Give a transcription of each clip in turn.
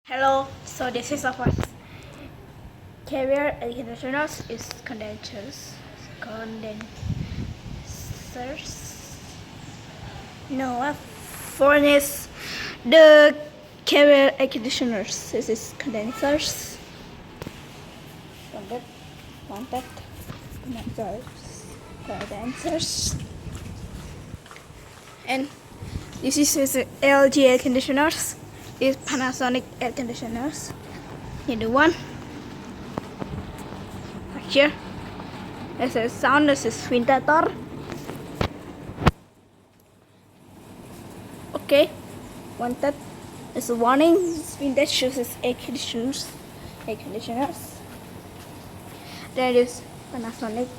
Hello, so this is our carrier air conditioners is condensers. No, foreign is the carrier air conditioners. This is condensers. Condensers. And this is LG air conditioners. This is Panasonic air conditioners. Here's the one. Here, there's a sound. This is ventilator. Okay, wanted. There's a warning. This window shows is air conditioners. Air conditioners. There is Panasonic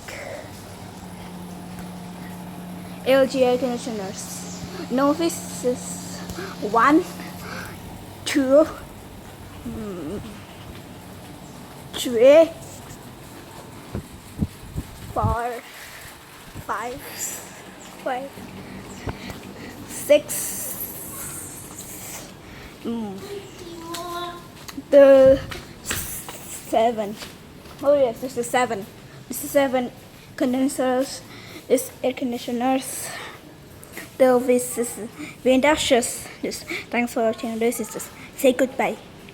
LG air conditioners. No, this is 1, 2, 3, 4, 5, 6. The 7. Oh yes, this is 7. This is 7 condensers. This air conditioners. This is window shutters. Thanks for watching. This is say goodbye.